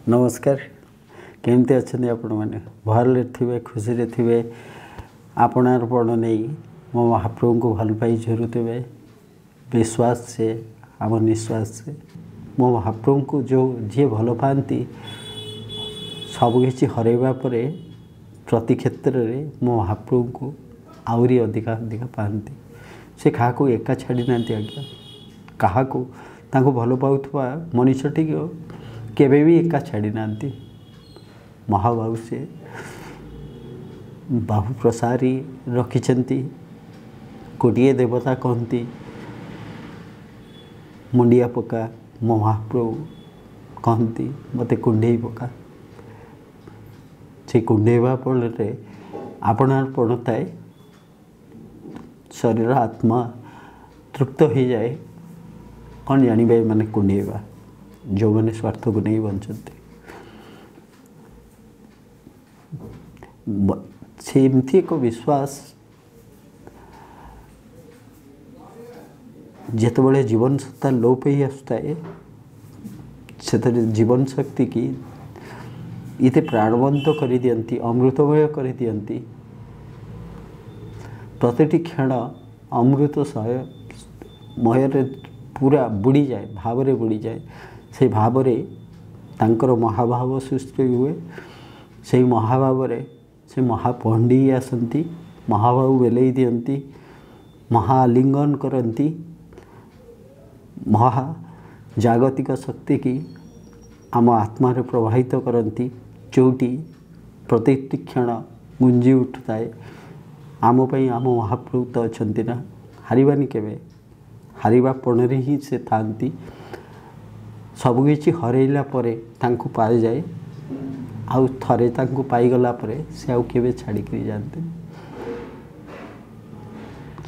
नमस्कार केमती अच्छा आपण मैंने भल थे खुशी थे आपणार्पण नहीं मो महाप्रभु को भल पाई झुरुवे विश्वास से आम निश्वास से मो महाप्रभु को जो जी भल पाती सबकि हरवा पर प्रति क्षेत्र में मो महाप्रभु को आहरी अधिका अधिका पाती से क्या एका छाड़ी ना आज्ञा क्या भल पाउथवा मनुष्यटी केवे भी एका छाड़ी ना महाबाहु से बाहु प्रसारी रखिंट गोटे देवता कहती मुंडिया पका मो महाप्रभु कहती मत कुंडे पका से कुंडेवा फल आपणार्पण थाए शरीर आत्मा तृप्त हो जाए कौन जानवे मैंने कुंडेवा जो मैंने स्वार्थ को नहीं बंचते सेमती एक विश्वास जिते जीवन सत्ता लोप ही आसुए से जीवन शक्ति की इते प्राणवंत कर दियंती अमृतमय कर दियंती प्रतिटी क्षण अमृत मय पूरा बुड़ी जाए भाव रे बुड़ी जाए से भाव रे तांकर महाभाव सृष्टि हुए से महाभाव रे से महापंडी आसती महाभाव बेलई दियंती महालिंगन करती महाजागतिक शक्ति की आम आत्मा रे प्रवाहित करती चौटी प्रत्येक क्षण गुंजी उठुए आम आम महाप्रभु तो अच्छा ना हारबानी केवे हारिबा पणरे ही से थांती सबकि हरैला तांको पाई जाए आउ थरे तांको पाईगला से आउ केवे छाड़ी जाते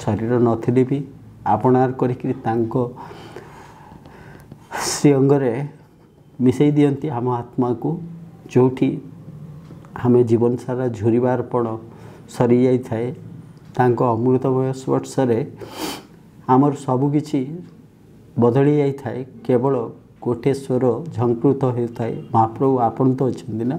शरीर नथिले भी आपणार करिकरी तांको श्री अंगरे मिसई दियंती आम आत्मा को जोठी हमें जीवन सारा झुरीबारपण सरी जाई थाए तांको अमृतमय स्पर्श आमर सबकि बदली जाई थाए केवल गोटे स्वर झंकृत होता है महाप्रभु आपण तो अच्छा ना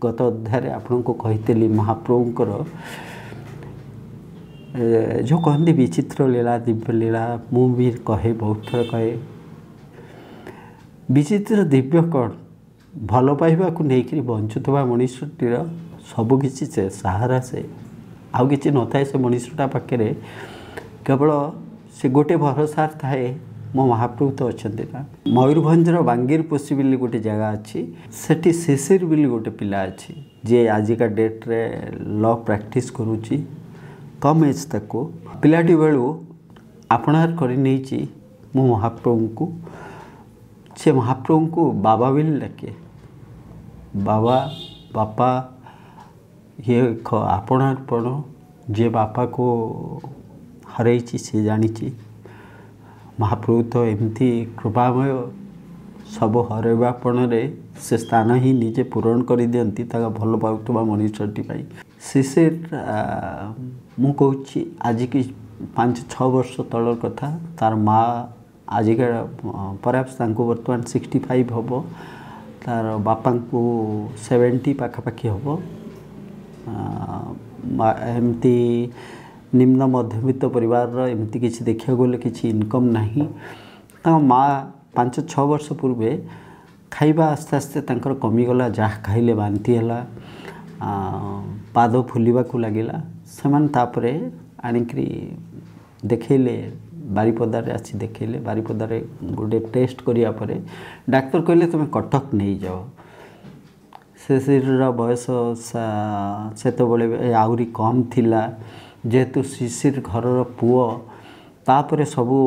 गत अध्याय आपण को कही महाप्रभुंकर जो कहते विचित्र लीला दिव्य लीला मु भी कहे बहुत थर कहे विचित्र दिव्य कौन भल पाइबा को लेकर बंचुवा मनुष्यटीर सबकि से सहारा से आउ कि न था से मनुष्यटा पाखे केवल से गोटे भरोसा थाए मो महाप्रभु तो अच्छा ना मयूरभंजर बांगीरपोषी बोली गोटे जगह अच्छी सेठी शिशिर बोली गोटे पिला अच्छी जे आजिका डेट रे लॉ प्रैक्टिस करुच्ची कम एज तक पिलाटी बेलू आपणार कर मो महाप्रभु को से महाप्रभु को बाबा बोली डाके बाबा बापा ये आपणार्पण जे बापा को हरई से जानी महाप्रभु तो एमती कृपामय सब हरवापण से स्थान ही निजे पूरण कर दियंती ताका भल पाउथबा मनुष्यटी शिशिर मु कहूँ आज की 5-6 वर्ष तलर कथा तार माँ आजिका परहैप्स तांको वर्तमान 65 हम तार बापा को 70 पाखापाखि हम एमती निम्न मध्यवित्त परिवार एमती किसी देखा गले किसी इनकम नहीं माँ 5-6 वर्ष पूर्वे खाइबा आस्ते आस्ते तांकर कमीगला जहाँ खाइले बांती है पाद फुलवा को लगिला से तापर आणिकी देखले बारीपदार आसी देखले बारीपदार गोटे टेस्ट करिया परे डाक्तर कहले तुम कटक नहीं जाओ शिशिर बयस से आहरी कम थिला जेहेतु शिशिर घर पुओ तापर सबू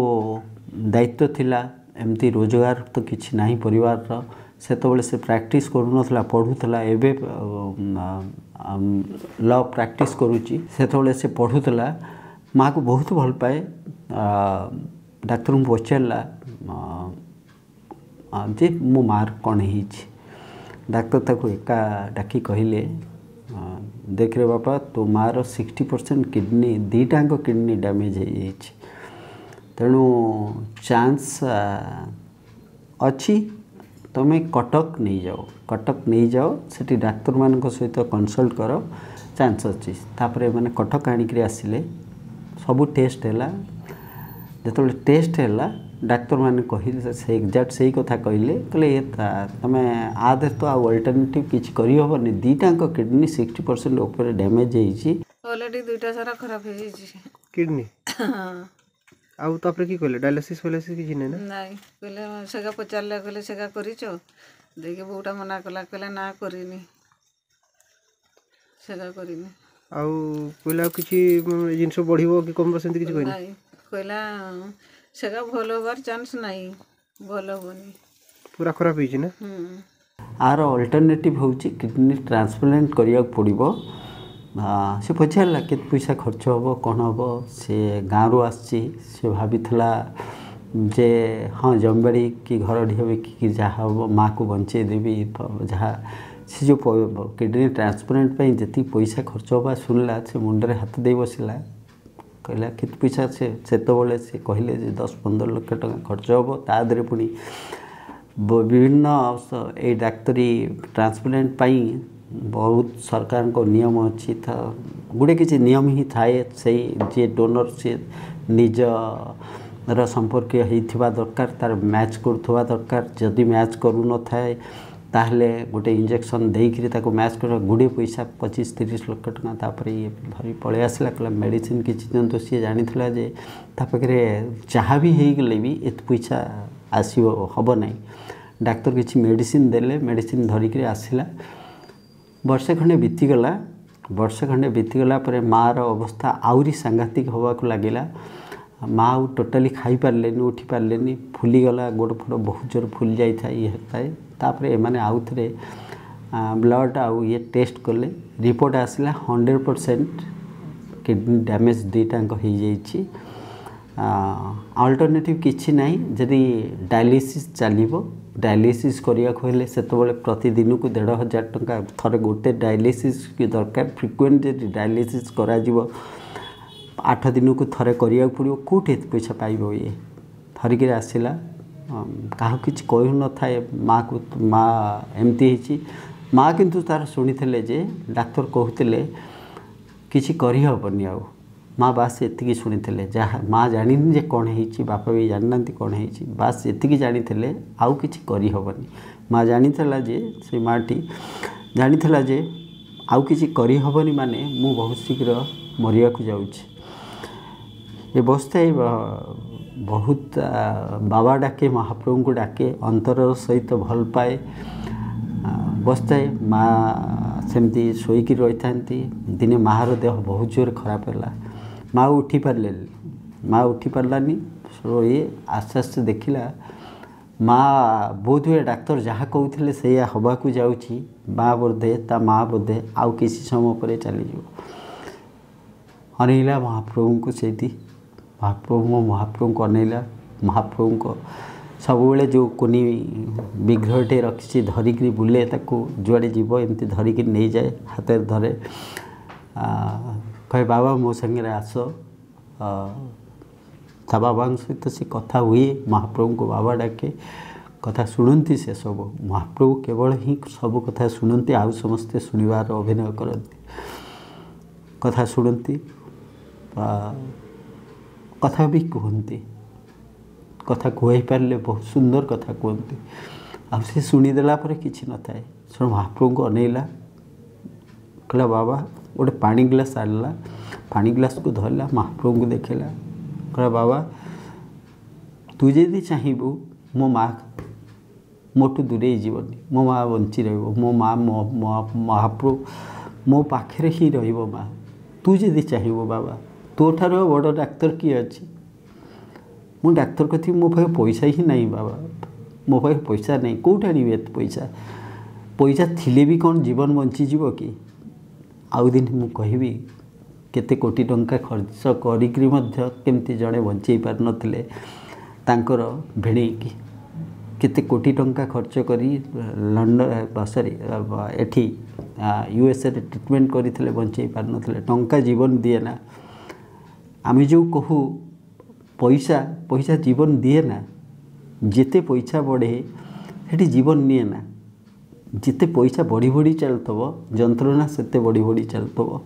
दायित्व थिला एमती रोजगार तो किसी नहीं परिवार से प्रैक्टिस करूनथला पढ़ुला एबे लॉ प्रैक्टिस करुच्ची से पढ़ुला माँ को बहुत भल पाए डाक्तर को पचारा जे मो मार कौन है डाक्तर ताको एका डाकी कहले देख रे बापा तो मार 60% किडनी दीटाक किडनी डैमेज हो तेणु चांस अच्छी तुम्हें कटक नहीं जाओ सेठी डाक्तर मान सहित कनसल्ट कर चांस अच्छी तापर मैंने कटक आणिक आसिले सबू टेस्ट है जो टेस्ट है डाक्तर मैंने कहले से एक्जाक्ट सही कथा कहले कहले ये तुम आधे तो अल्टरनेटिव किसी करहबनी दीटाक किडनी 60% ऊपर डैमेज ऑलरेडी दुईटा सारा खराब हो किडनी आउ तापर की कहले डायलिसिस किसी नहीं ना नहीं कहले सेगा पचारे कहले सेगा करिच देखिए बोटा मना कला कहले ना करिनी सेगा करिनी आउ कहला किसी जिनस बढ़िबो कि कम सेंती किसी कहनी नहीं कहला सेगा भल होबार चांस नहीं भल होनी पूरा खराब होई ना आर अल्टरनेटिव होची किडनी ट्रांसप्लांट करिया पड़िबो से पचारा के पैसा खर्च हम कौन हम से गाँव रू आसी भाभी जे हाँ जमीबाड़ी कि घर ढिया बिकी जहाँ हम माँ को बंचे देवी जहाँ से जो किडनी ट्रांसप्लांट जी पैसा खर्च होगा शुणला से मुंडे हाथ दे बसला कहला के पैसा से कहले 10-15 लाख टका खर्च हम तादे पुणी विभिन्न ये डाक्तरी ट्रांसप्लांट बहुत सरकार को नियम अच्छी था गुड़े किसी नियम ही थाए से जी डोनर से निज संपर्क होता दरकार तार मैच करुवा दरकार जदि मैच करू न थाए ताहले गोटे इंजेक्शन देकर ताको मैच कर गुड़े पैसा 25-30 लाख टका तापर ये धरी पलि आसला कहला मेडिसिन किसी दिंतु सी जानी जे पाखे जहाँ भी हो गले भी एत पैसा आसब हम ना डाक्तर किसी मेडिसिन देले मेडिसिन धरिक आसला वर्षे खंडे बीतीगला पर माँ अवस्था आहरी सांघातिक होवाक लगिला माँ आउ टोटाली खाई पारे उठी पारे फुलीगला गोड़ फोड़ बहुत जोर फुली जाए ये तापर एमाने आउ थे ब्लड आउ ये टेस्ट कले रिपोर्ट आसला 100% किडनी डैमेज दुईटाक हो जाइए अल्टरनेटिव किसी ना जदि डायलिसिस चलो डायलिसिस करने से प्रतिदिन को 1,500 टका थरे गोटे डायलिसिस की दरकार फ्रिक्वेंट जब डायलिसिस करा 8 दिन को थरे करिया पड़ो कौटे पैसा पाइब ये थरिक आसला क्या किसी कहू न थाए माँ को माँ एमती माँ किंतु तार शुणी जे डाक्तर कहते किसी करहबनी आउ माँ बास ये शुणी जहाँ माँ जानी जे कौन है बापा भी जाना कौन है बास ये जानी आउ किसी करहबनी माँ जानी जे से माँटी जानी जे आउ किसी करहबनी माने मु बहुत शीघ्र मरिया को जाऊँगी ये बस्ता बहुत बाबा डाके महाप्रभु को डाके अंतर सहित भल पाए बस्ताए माँ सेमती शोक रही था दिने मार देह बहुत जोर खराब है माँ उठी पारानी ये आस्ते आस्ते देखला माँ बोध हुए डाक्तर जहाँ कहते से हवाक जाऊँगी माँ बोधे ता माँ बोधे आउ किसी समय पर चलीज अनैला महाप्रभु को से महाप्रभु को अनैला महाप्रभु को सबुले जो कोनी विग्रहटे रखी धरिक बुले जुआड़े जीव एमती धरिक नहीं जाए हाथ धरे कहे बाबा मो संगे आस ता बाबा सहित से कथा हुए महाप्रभु को बाबा डाके कथा शुणती से सब महाप्रभु केवल ही सब कथा शुणती आउ समस्ते शुणवार अभिनय करती कथा शुणती कथा भी कहते कथा कही पारे बहुत सुंदर कथा कहते आ शुणीदेला किसी न थाए शुण महाप्रभु को अनैला कहला बाबा गोटे पानी ग्लास आनला पानी ग्लास को धरला महाप्रभु को देखेला कहला बाबा तू जदि चाहबू मो माँ मोटू दूरे जीवनी मो माँ बंची रही माँ महाप्रभु मो पाखे ही माँ तू जदि चाहबू बाबा तो ठार बड़ डाक्तर किए अच्छी मु डाक्तर कथी मो पाखे पैसा ही नहीं बाबा मो पाखे पैसा नहीं कौट आनी एत पैसा पैसा थिले भी कौन जीवन बंचीज कि आउ दिन मु कहबी केते कोटी टंका खर्च करमती जड़े बंचे पार नथिले तांकर भेणेकी केते कोटी टंका खर्च करी लंडन सरी एठी USA रे ट्रिटमेंट करते बंचई पार नथिले टंका जीवन दिए ना आम जो कहू पैसा पैसा जीवन दिए ना जिते पैसा बढ़े सेठी जीवन निए ना जिते पैसा बढ़ी बढ़ी चलतब जंत्रणा सेते बढ़ी बढ़ी चलतब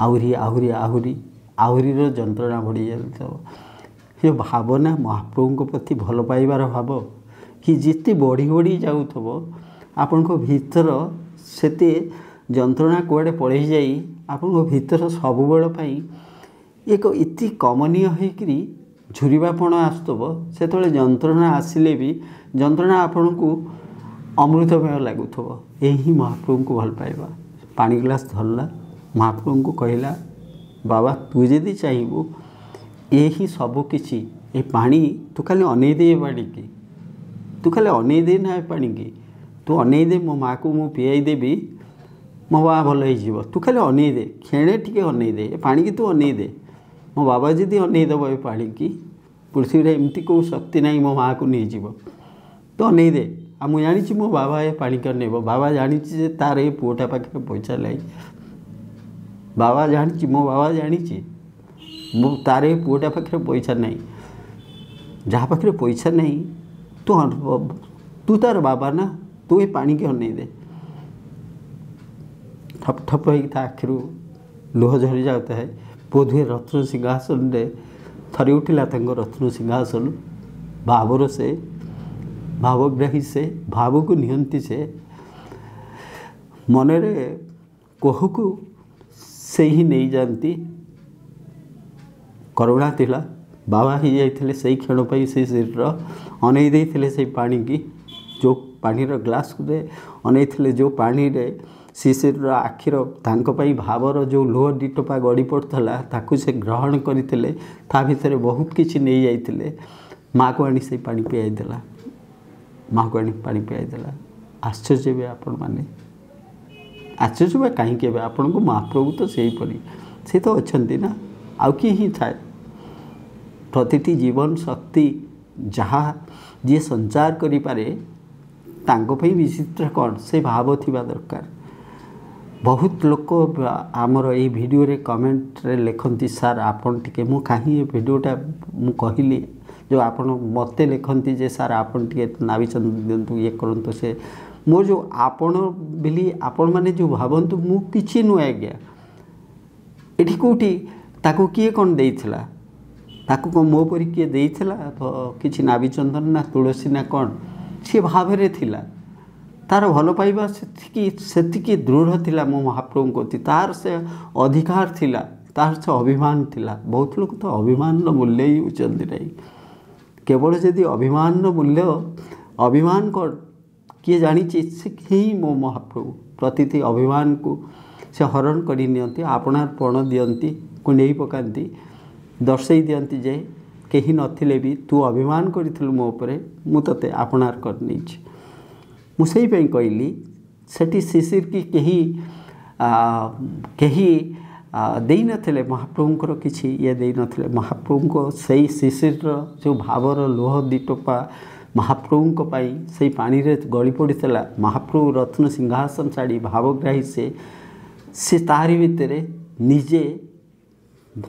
आहरी आहरी आहरी आहरी जंत्रणा बढ़ी चलतब ये भावना महाप्रभु प्रति भल पाइबार भाव कि जिते बढ़ी बढ़ी जाऊथब आपण भीतर सेते जंत्रणा कुआड़े पड़े जाई आपण भीतर सबुबेल पाई एक इति कमनीय होकरी झुरीबापण आसुथब सेतबेले जंत्रणा आसिले भी जंत्रणा आपण को अमृतमय लगुथब यही महाप्रभु को भल पाइबा पानी ग्लास धरला महाप्रभु को कहला बाबा तू जदि चाहबू यही सबकिछि ए पानी तू खाली अनै दे पानी की तू खाली अनै दे ना पानी की तू अनै दे मो माँ को मु पियाई देबी मो बा भल हो तू खाली अनै दे खेणे टिके अनै दे पानी की तू अनै दे मो बाबा जदि अनै देव ए पानी की पृथ्वी रे एमती को शक्ति नहीं मो माँ को नहीं जीव तो अनै दे आ मु जानी मो बाबा ए पानी कर नेब बाबा जानी जे तार ए पुओटा पाखे पैसा लाई बाबा जानी मो बाबा जानी मो तार ए पुओटा पाखे पैसा नहीं जहाँ पाखे पैसा नहीं तू तार बाबा ना तू ये पानी के अनै दे ठप ठप हो आखिर लुह झरी जाता है बोधे रत्न सिंहासन रे थरी उठिला रत्न सिंहासन भावर से भावग्राही से भाव को नियंती से मन रे कोह को से ही नहीं जानती करुणा थिला बाबा ही जाइथिले सही क्षण पाई से शरीर अनै देइथिले से पानी की जो पानी रो ग्लास रे अनै थिले जो पानी रे शिशिर आखिर तांको पाई भावर जो लुह दिटोपा गड़ी पड़ता ताकू से ग्रहण करते ता भितर बहुत किसी नहीं जाइए माँ को आनी से पानी पियाई देला माँ को आनी पानी पियाई देला आश्चर्य भी आपण माने आश्चर्य बा कहीं आपण को महाप्रभु तो से पड़ी से तो अच्छा ना आउ कि ही थाए प्रतिटी जीवन शक्ति जहाँ जी संचार करि पारे तांको पई विचित्र कौन से भाव थिबा दरकार बहुत लोक आमर ये वीडियो रे कमेंट रे लिखती सार आपन टिके मु कहीं ये वीडियोटा मु कहली जो आपन मते लिखती जे सार आपन टिके नाविचंद दिंतु ये करंतु से मोर जो आपन बिली आपन माने जो भावंतु मु किछि नु आज्ञा एठी कोठी ताको किए कोन देइथिला ताको को मो परि किए देइथिला किछि नाविचंदन ना तुलसी ना कोन से भाव रे थिला तार भल पाइबा से दृढ़ थिला मो महाप्रभु को तार से अधिकार थिला तार से अभिमान थिला बहुत लोग तो अभिमान मूल्य ही उचंदी नहीं केवल जदि अभिमान मूल्य अभिमान कर किए जानी से ही मो महाप्रभु प्रति अभिमान को से हरण कर नियंती आपणार पण दियंती कुंडई पकांती दर्शई दियंती जे कहीं नथिले भी तू अभिमान करिथिलु मो उपरे मु तते आपणार कर नीची मुझे कहली सेठी शिशिर की कहीं दे नथिले महाप्रभुंकर किछि ये दे नथिले महाप्रभु को सही शिशिर जो भावर लोह दिटोपा महाप्रभु पाई से पानी रे गली पड़ता महाप्रभु रत्न सिंहासन छाड़ी भावग्राही से तारी भितर निजे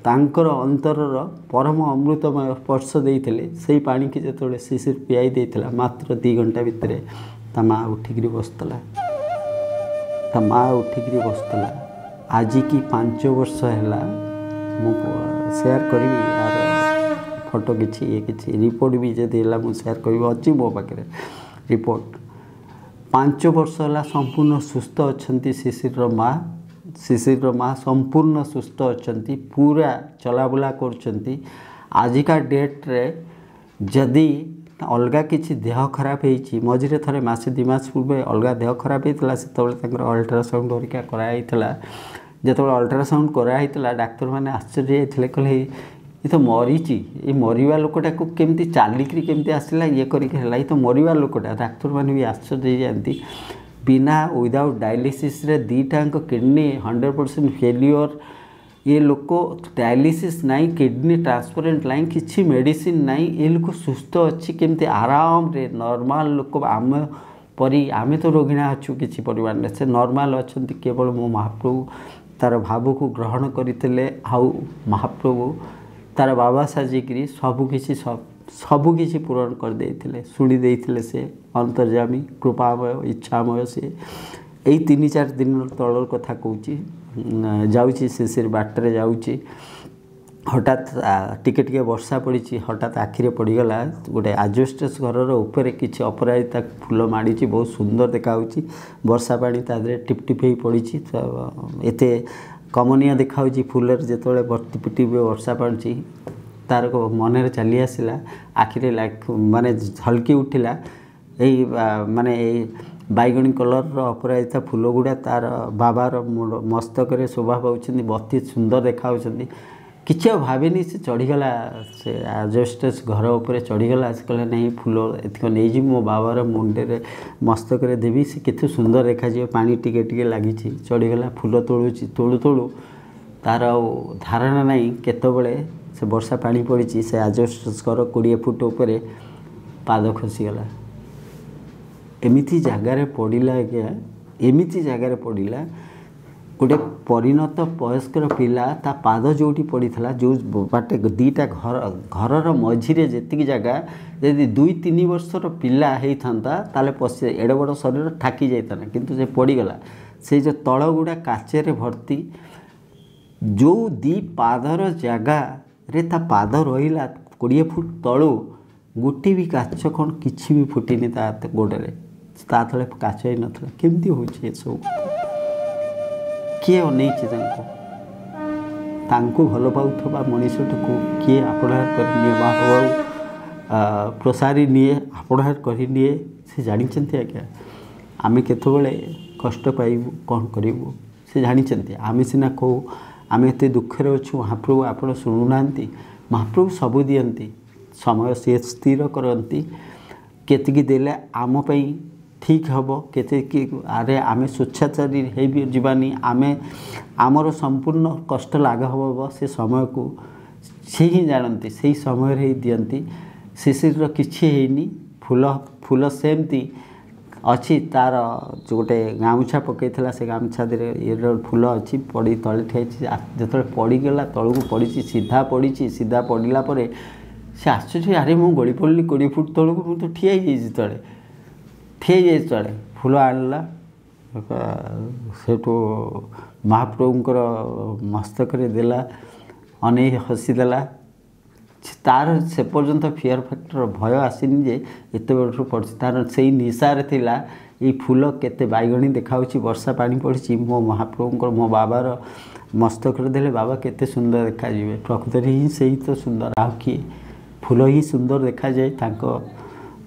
तांकर अंतरर परम अमृतमय स्पर्श देइथिले से पानी की जो शिशिर पियाई देइथिला मात्र 2 घंटा भितर ता माँ उठिकी बसला ता माँ उठिकी बसला आज की 5 वर्ष है मु शेयर करी यार फोटो किसी ये किसी रिपोर्ट भी जदि है शेयर करी अच्छी मो पाखे रिपोर्ट 5 वर्ष है संपूर्ण सुस्थ अच्छा शिशिर माँ संपूर्ण सुस्थ अच्छा पूरा चलाबुला कर आजिका डेट रे जदि अलगा किसी देह खराब होती मझे थे मसे 2 मास पूर्व अलग देह खराब होता से अल्ट्रासाउंड हरिका कराई जो अल्ट्रासाउंड कराई डाक्तर मैंने आश्चर्य होते कहले ये तो मरीची ये मरवा लोकटा को केमती चालिकी केमती आसला ये करके ये तो मरवा लोकटा डाक्तर मैंने भी आश्चर्य जाती बिना विदाउट डायलिसिस रे 2टांक किडनी 100% फेल्योर ये लोक डायलिसिस नाई किडनी ट्रांसपेरेंट लाइन किसी मेडिसिन नाई ये लोक सुस्थ अच्छी केमती आराम रे नॉर्मल लोक आम परी आमे तो रोगिणा अच्छु किसी परिमाण से नॉर्मल अच्छा केवल मो महाप्रभु तार भाव को ग्रहण करते आउ महाप्रभु तार बाबा साजिकी सबकि सबकि पूरण करदे शुणी से अंतर्जामी कृपामय इच्छामय से यही 3-4 दिन तलर कथा कहूँ जाऊँगी शिशिर बाटर जाऊँगी हठात टिके टिके वर्षा पड़ी हठात आखिरे पड़गला गोटे आजबेस्टस घर ऊपर किसी अपराजिता फूल माड़ी बहुत सुंदर देखा वर्षा पानी तादे टिप टिप हो पड़ी तो एत कमनिया देखा फूल जो टिप टिप वर्षा पड़ी तार मन चली आसला आखिरे माने झलकी उठिला यही माने बैगणी कलर अपराजिता फूल गुड़ा तार बाबार मस्तक शोभा पाँच अति सुंदर देखा किसी भाविनी से चढ़ीगला से आजबेस्टस घर उपर चढ़ीगला से कहला नहीं फूल एतिक नहीं मो बाबार मुंडे मस्तक देवी से केते सुंदर देखा पानी टिके टिके लगी चढ़ीगला फूल तोलुची तोलू तोलू तार धारणा नहीं केतबले से वर्षा पानी पड़ी से आजबेस्टस घर 20 फुट उपर पाद खसीगला एमिति जगार पड़ा आज्ञा एमिति जगार पड़ा गोटे परिणत वयस्कर पिला ता पाद जोटी पड़ा जो बाटे दीटा घर मझीरे जी जगह यदि 2-3 वर्षर पिला होता ताले पशि एड़ बड़ शरीर ठाकी जाता किंतु से पड़गला से जो तल गुड़ा काचेरे भर्ती जो 2 पादर जगह रे ता पाद रहा 20 फुट तलू गोटे भी काच कौन किसी भी फुटनी ता गोड़े ता तले काच ही नाला केमती हो सब किए अनेक भल पाऊा मनीषट को किए आपणार कर प्रसारी निए आपणार कर से जानते आज्ञा आमे केतबले कष्ट पाइबू कौन करूँ से जानते आमे सिना कहू आम एत दुखे अच्छु महाप्रभु आप शुणुना महाप्रभु सबू दियंती समय सी स्थिर करती केतिकी देले आम पई ठीक हम केते कि अरे आमे स्वेच्छाचारी हो जीवानी आमे आमर संपूर्ण कष्ट लाघव हम से समय को से ही जानती से समय ही दियंती शिशिर किसी फूल फूल सेमती अच्छी तार जो गोटे गामुछा पकई से गामुछा ये फूल अच्छी पड़ी तले ठिया जो पड़गला तलू पड़ी सीधा पड़ी सीधा पड़ला से आश्चर्य अरे मुझे गड़ी पड़ली 20 फुट तलू मुझे तो ठिया तले ठिया तले फूल आणला से महाप्रभुंकर मस्तक देला अनेक हसीदेला तार से पर्यंत फियर फैक्टर भय आसनी जे एत बड़ पड़ तार से निशारे थिला ये फूल केते बैगणी देखा वर्षा पानी पड़ी मो महाप्रभुंकर मो बाबार मस्तक देले बाबा केते सुंदर देखा जाए प्रकृति ही से तो सुंदर आ किए फूल ही सुंदर देखा जाए तांको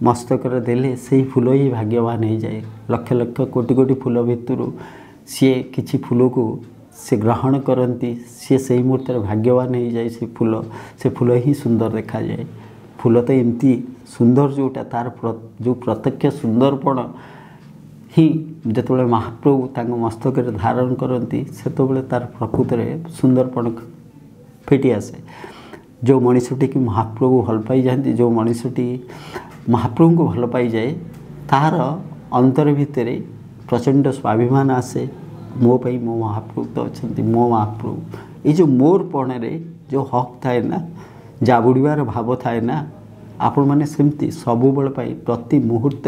मस्तक देले से फूल ही भाग्यवान हो जाए लक्ष लक्ष कोटि कोटि फूल भितर सी किसी फूल को से ग्रहण करती सी से मुहूर्त भाग्यवान हो जाए से फूल ही सुंदर देखा जाए फूल तो एमती सुंदर जोटा तार जो प्रत्यक्ष सुंदरपण ही जो महाप्रभु तांको मस्तक धारण करती से तार प्रकृत में सुंदरपण फिटी आसे जो मनीषटी की महाप्रभु भल पाई जाती जो मनीषटी महाप्रभु को भल पाई जाए तार अंतर भितर प्रचंड स्वाभिमान आसे मो पाई मो महाप्रभु तो अच्छा मो महाप्रभु ये जो मोर पणे जो हक थाए ना जाबुड़ार भाव थाए ना आपण मैंने सेमती सबु बेल प्रति मुहूर्त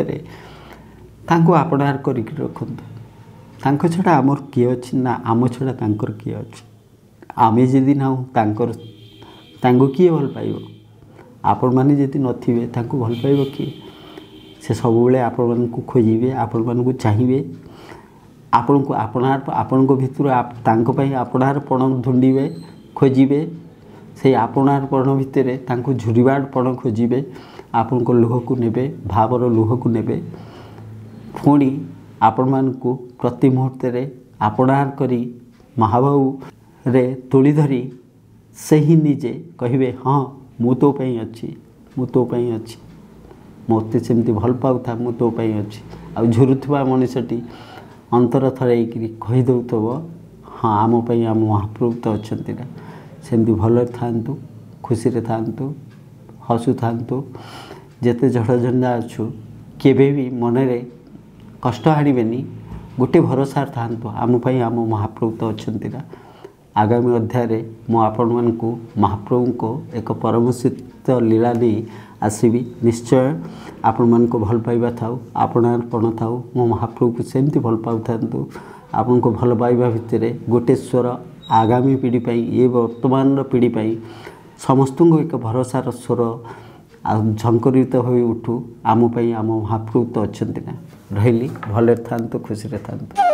आपणार कर रखु छड़ा आमर किए अच्छी ना आम छड़ा तांकर किए अच्छे आमे जदि ना किए भल पाइब आपण मैंने जदि नथिबे तांको भल पाइब किए से सब बेले आपण मानकु खोजिबे आपण मानकु चाहिए आपण को आपणार आपण को भितर तांको पई आपणार पण ढूंढिबे खोजिबे से आपणार पण भितर तांको झुरिबाड पण खोजिबे आपण को लुह को नेबे भावर लुह को नेबे पुणी आपण मानकु प्रति मुहूर्त रे आपणार करी महाबाहु रे तोली धरी से ही निजे कहिबे हाँ मु तो पई अच्छी मु तो पई अच्छी मते सेमती भल पाउथा मु तो पई अच्छी आ झुरुथबा मनीषटी अंतर थरे कही दौथब हाँ आम पई आम महाप्रभु तो अच्छा ना सेमती भल थांतु खुशी रे थांतु हसु थांतु जेते झड़ झंडा अच्छु केबे भी मनरे कष्ट हाणिबेनी गोटे भरोसा थांतु आम पई आम महाप्रभु तो अछंती ना आगामी अध्याय मु आपण मानकु महाप्रभु को एक परमसिद्ध लीला नहीं आसबि निश्चय आपण मान को भल पाइबा थाउ आपणार्पण थाउ मो महाप्रभु को सेमती भल पाउ थांतु आपन को भल पाइबा भितर गोटे स्वर आगामी पीढ़ी पाई ये वर्तमान पीढ़ी पाई समस्त को एक भरोसार स्वर झंकरित हो उठू आम पई आम महाप्रभु तो अछंती ना रही भले थांतु खुशी रे थांतु।